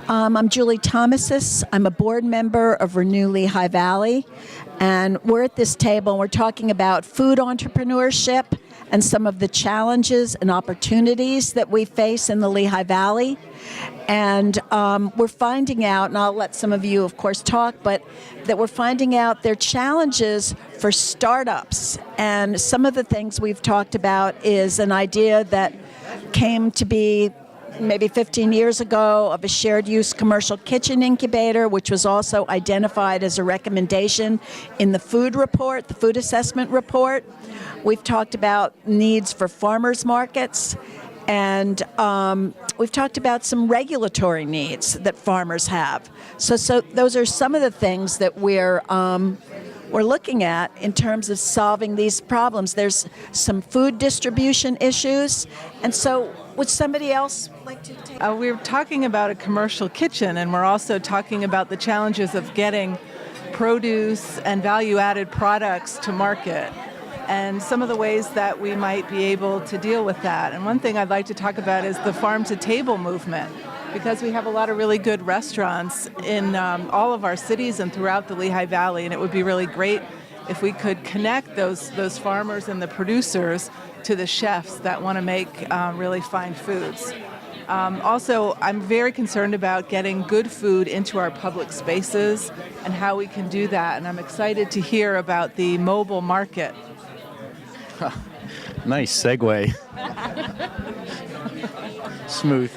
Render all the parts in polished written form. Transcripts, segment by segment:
I'm Julie Thomasis. I'm a board member of Renew Lehigh Valley, and we're at this table and we're talking about food entrepreneurship and some of the challenges and opportunities that we face in the Lehigh Valley. And we're finding out, and I'll let some of you, of course, talk, but that we're finding out there are challenges for startups. And some of the things we've talked about is an idea that came to be maybe 15 years ago of a shared use commercial kitchen incubator, which was also identified as a recommendation in the food report, the food assessment report. We've talked about needs for farmers markets, and we've talked about some regulatory needs that farmers have. So those are some of the things that we're looking at in terms of solving these problems. There's some food distribution issues, and so would somebody else like to take? We're talking about a commercial kitchen, and we're also talking about the challenges of getting produce and value-added products to market, and some of the ways that we might be able to deal with that. And one thing I'd like to talk about is the farm-to-table movement, because we have a lot of really good restaurants in all of our cities and throughout the Lehigh Valley, and it would be really great if we could connect those farmers and the producers to the chefs that want to make really fine foods. Also, I'm very concerned about getting good food into our public spaces and how we can do that, and I'm excited to hear about the mobile market. Nice segue. Smooth.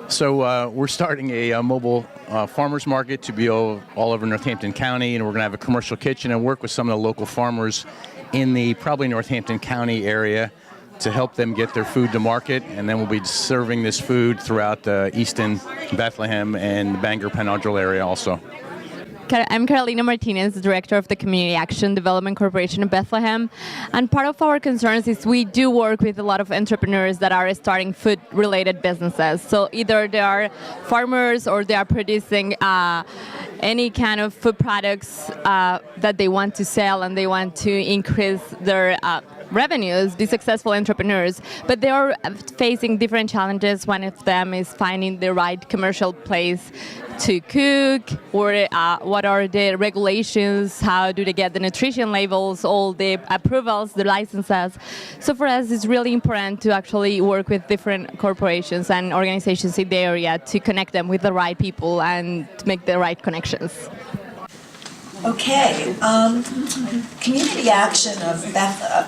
So we're starting a mobile farmers market to be all over Northampton County, and we're going to have a commercial kitchen and work with some of the local farmers in the probably Northampton County area to help them get their food to market, and then we'll be serving this food throughout Easton, Bethlehem, and Bangor Penodrel area also. I'm Carolina Martinez, Director of the Community Action Development Corporation of Bethlehem. And part of our concerns is we do work with a lot of entrepreneurs that are starting food-related businesses. So either they are farmers or they are producing any kind of food products that they want to sell, and they want to increase their revenues, be successful entrepreneurs, but they are facing different challenges. One of them is finding the right commercial place to cook, or what are the regulations, how do they get the nutrition labels, all the approvals, the licenses. So for us, it's really important to actually work with different corporations and organizations in the area to connect them with the right people and to make the right connections. Okay, Community Action of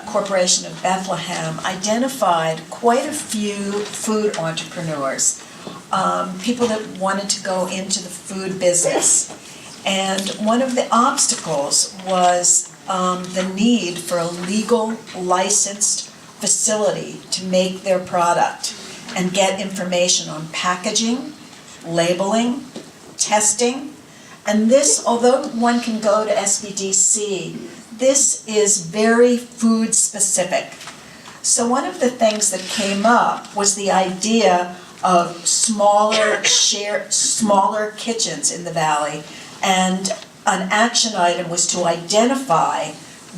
Corporation of Bethlehem identified quite a few food entrepreneurs, people that wanted to go into the food business. And one of the obstacles was the need for a legal licensed facility to make their product and get information on packaging, labeling, testing. And this, although one can go to SBDC, this is very food specific. So one of the things that came up was the idea of smaller kitchens in the valley, and an action item was to identify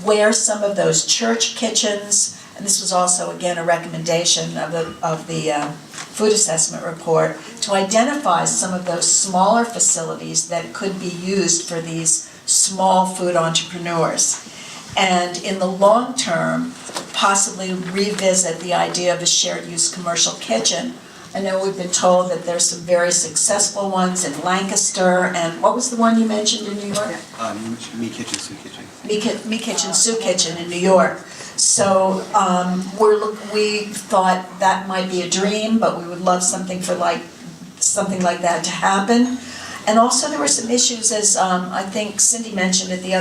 where some of those church kitchens, and this was also again a recommendation of the food assessment report, to identify some of those smaller facilities that could be used for these small food entrepreneurs. And in the long term, possibly revisit the idea of a shared use commercial kitchen. I know we've been told that there's some very successful ones in Lancaster, and what was the one you mentioned in New York? Me Kitchen, Sue Kitchen. Me Kitchen, Sue Kitchen in New York. So we thought that might be a dream, but we would love something like that to happen. And also there were some issues, as I think Cynthia mentioned at the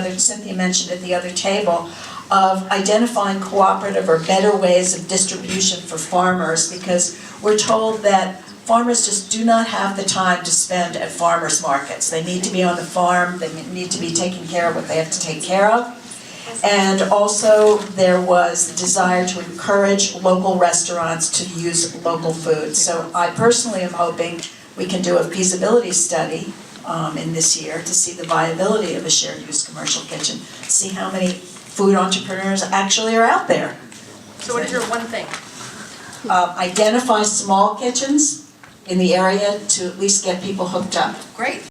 other table, of identifying cooperative or better ways of distribution for farmers, because we're told that farmers just do not have the time to spend at farmers markets. They need to be on the farm, they need to be taking care of what they have to take care of. And also there was the desire to encourage local restaurants to use local food. So I personally am hoping we can do a feasibility study in this year to see the viability of a shared use commercial kitchen, see how many food entrepreneurs actually are out there. So what is your one thing? Identify small kitchens in the area to at least get people hooked up. Great.